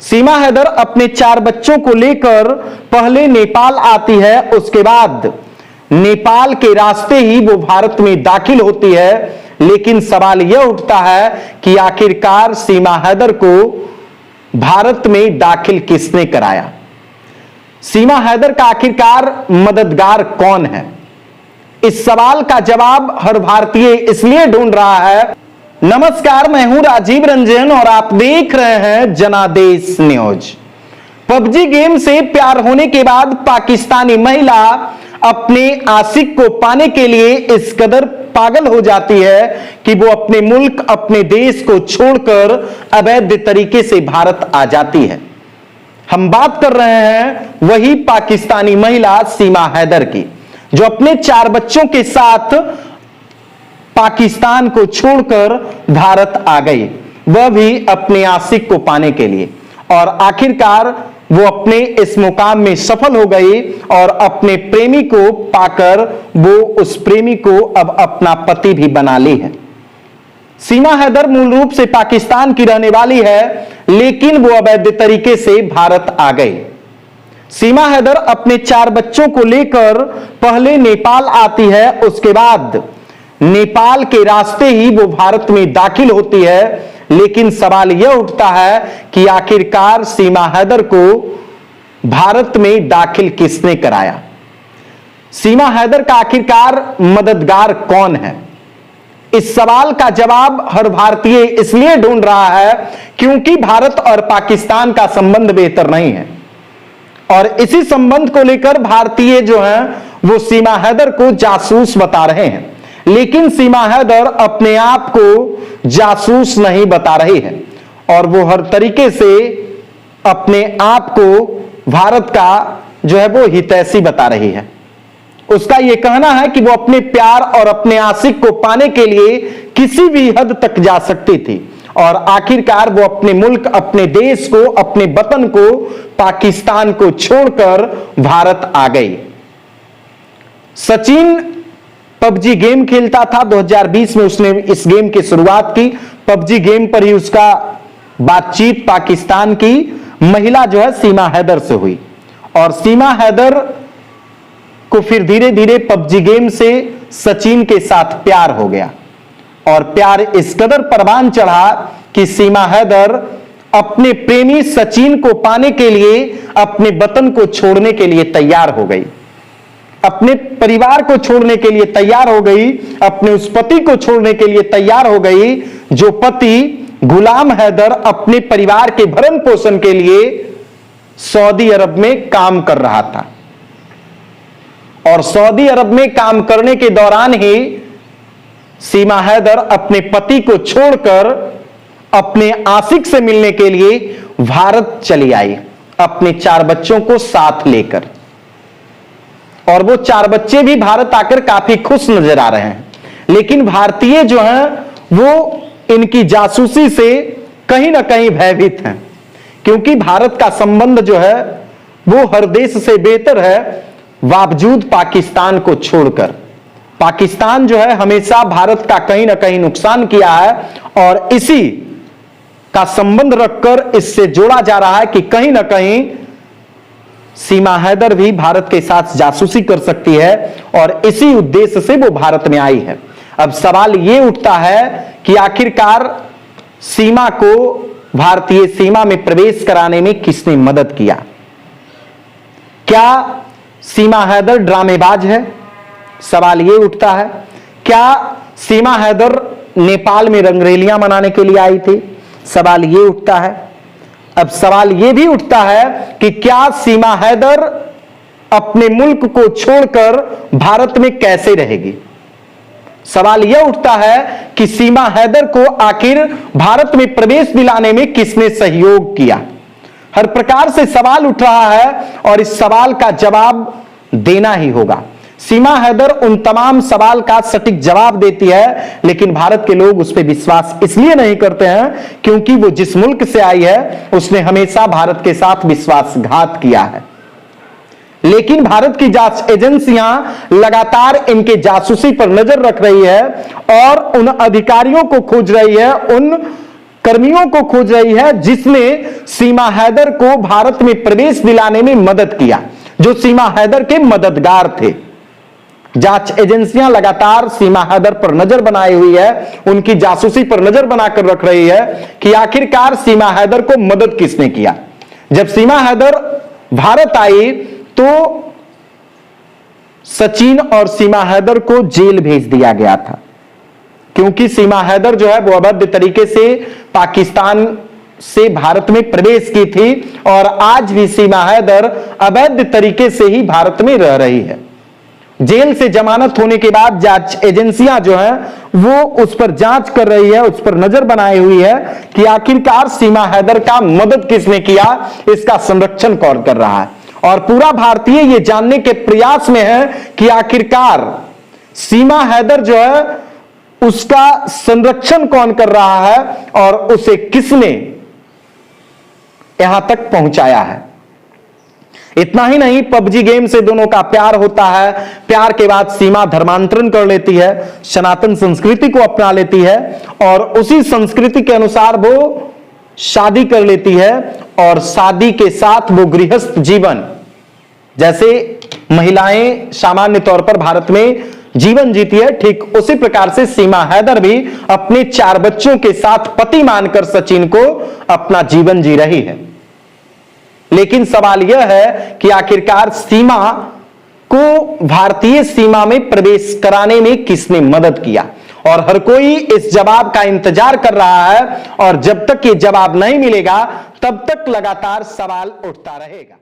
सीमा हैदर अपने 4 बच्चों को लेकर पहले नेपाल आती है, उसके बाद नेपाल के रास्ते ही वो भारत में दाखिल होती है। लेकिन सवाल यह उठता है कि आखिरकार सीमा हैदर को भारत में दाखिल किसने कराया? सीमा हैदर का आखिरकार मददगार कौन है? इस सवाल का जवाब हर भारतीय इसलिए ढूंढ रहा है। नमस्कार, मैं हूं राजीव रंजन और आप देख रहे हैं जनादेश न्यूज। पबजी गेम से प्यार होने के बाद पाकिस्तानी महिला अपने आशिक को पाने के लिए इस कदर पागल हो जाती है कि वो अपने मुल्क, अपने देश को छोड़कर अवैध तरीके से भारत आ जाती है। हम बात कर रहे हैं वही पाकिस्तानी महिला सीमा हैदर की, जो अपने 4 बच्चों के साथ पाकिस्तान को छोड़कर भारत आ गई, वह भी अपने आशिक को पाने के लिए। और आखिरकार वो अपने इस मुकाम में सफल हो गई और अपने प्रेमी को पाकर वो उस प्रेमी को अब अपना पति भी बना ली है। सीमा हैदर मूल रूप से पाकिस्तान की रहने वाली है, लेकिन वो अवैध तरीके से भारत आ गई। सीमा हैदर अपने 4 बच्चों को लेकर पहले नेपाल आती है, उसके बाद नेपाल के रास्ते ही वो भारत में दाखिल होती है। लेकिन सवाल यह उठता है कि आखिरकार सीमा हैदर को भारत में दाखिल किसने कराया? सीमा हैदर का आखिरकार मददगार कौन है? इस सवाल का जवाब हर भारतीय इसलिए ढूंढ रहा है क्योंकि भारत और पाकिस्तान का संबंध बेहतर नहीं है और इसी संबंध को लेकर भारतीय जो हैं वो सीमा हैदर को जासूस बता रहे हैं। लेकिन सीमा हैदर अपने आप को जासूस नहीं बता रही है और वो हर तरीके से अपने आप को भारत का जो है वो हितैषी बता रही है। उसका यह कहना है कि वो अपने प्यार और अपने आशिक को पाने के लिए किसी भी हद तक जा सकती थी और आखिरकार वो अपने मुल्क, अपने देश को, अपने वतन को, पाकिस्तान को छोड़कर भारत आ गई। सचिन पबजी गेम खेलता था। 2020 में उसने इस गेम की शुरुआत की। पबजी गेम पर ही उसका बातचीत पाकिस्तान की महिला जो है सीमा हैदर से हुई और सीमा हैदर को फिर धीरे धीरे पबजी गेम से सचिन के साथ प्यार हो गया और प्यार इस कदर परवान चढ़ा कि सीमा हैदर अपने प्रेमी सचिन को पाने के लिए अपने वतन को छोड़ने के लिए तैयार हो गई, अपने परिवार को छोड़ने के लिए तैयार हो गई, अपने उस पति को छोड़ने के लिए तैयार हो गई जो पति गुलाम हैदर अपने परिवार के भरण पोषण के लिए सऊदी अरब में काम कर रहा था। और सऊदी अरब में काम करने के दौरान ही सीमा हैदर अपने पति को छोड़कर अपने आशिक से मिलने के लिए भारत चली आई, अपने 4 बच्चों को साथ लेकर। और वो 4 बच्चे भी भारत आकर काफी खुश नजर आ रहे हैं। लेकिन भारतीय जो हैं वो इनकी जासूसी से कहीं ना कहीं भयभीत हैं क्योंकि भारत का संबंध जो है वो हर देश से बेहतर है, बावजूद पाकिस्तान को छोड़कर। पाकिस्तान जो है हमेशा भारत का कहीं ना कहीं नुकसान किया है और इसी का संबंध रखकर इससे जोड़ा जा रहा है कि कहीं ना कहीं सीमा हैदर भी भारत के साथ जासूसी कर सकती है और इसी उद्देश्य से वो भारत में आई है। अब सवाल ये उठता है कि आखिरकार सीमा को भारतीय सीमा में प्रवेश कराने में किसने मदद किया? क्या सीमा हैदर ड्रामेबाज है? सवाल ये उठता है। क्या सीमा हैदर नेपाल में रंगरेलियां मनाने के लिए आई थी? सवाल ये उठता है। अब सवाल यह भी उठता है कि क्या सीमा हैदर अपने मुल्क को छोड़कर भारत में कैसे रहेगी? सवाल यह उठता है कि सीमा हैदर को आखिर भारत में प्रवेश दिलाने में किसने सहयोग किया? हर प्रकार से सवाल उठ रहा है और इस सवाल का जवाब देना ही होगा। सीमा हैदर उन तमाम सवाल का सटीक जवाब देती है, लेकिन भारत के लोग उस पर विश्वास इसलिए नहीं करते हैं क्योंकि वो जिस मुल्क से आई है उसने हमेशा भारत के साथ विश्वासघात किया है। लेकिन भारत की जांच एजेंसियां लगातार इनके जासूसी पर नजर रख रही है और उन अधिकारियों को खोज रही है, उन कर्मियों को खोज रही है जिसने सीमा हैदर को भारत में प्रवेश दिलाने में मदद किया, जो सीमा हैदर के मददगार थे। जांच एजेंसियां लगातार सीमा हैदर पर नजर बनाई हुई है, उनकी जासूसी पर नजर बनाकर रख रही है कि आखिरकार सीमा हैदर को मदद किसने किया। जब सीमा हैदर भारत आई तो सचिन और सीमा हैदर को जेल भेज दिया गया था, क्योंकि सीमा हैदर जो है वो अवैध तरीके से पाकिस्तान से भारत में प्रवेश की थी और आज भी सीमा हैदर अवैध तरीके से ही भारत में रह रही है। जेल से जमानत होने के बाद जांच एजेंसियां जो है वो उस पर जांच कर रही है, उस पर नजर बनाई हुई है कि आखिरकार सीमा हैदर का मदद किसने किया, इसका संरक्षण कौन कर रहा है। और पूरा भारतीय ये जानने के प्रयास में है कि आखिरकार सीमा हैदर जो है उसका संरक्षण कौन कर रहा है और उसे किसने यहां तक पहुंचाया है। इतना ही नहीं, पबजी गेम से दोनों का प्यार होता है। प्यार के बाद सीमा धर्मांतरण कर लेती है, सनातन संस्कृति को अपना लेती है और उसी संस्कृति के अनुसार वो शादी कर लेती है और शादी के साथ वो गृहस्थ जीवन, जैसे महिलाएं सामान्य तौर पर भारत में जीवन जीती है, ठीक उसी प्रकार से सीमा हैदर भी अपने 4 बच्चों के साथ पति मानकर सचिन को अपना जीवन जी रही है। लेकिन सवाल यह है कि आखिरकार सीमा को भारतीय सीमा में प्रवेश कराने में किसने मदद किया, और हर कोई इस जवाब का इंतजार कर रहा है और जब तक ये जवाब नहीं मिलेगा तब तक लगातार सवाल उठता रहेगा।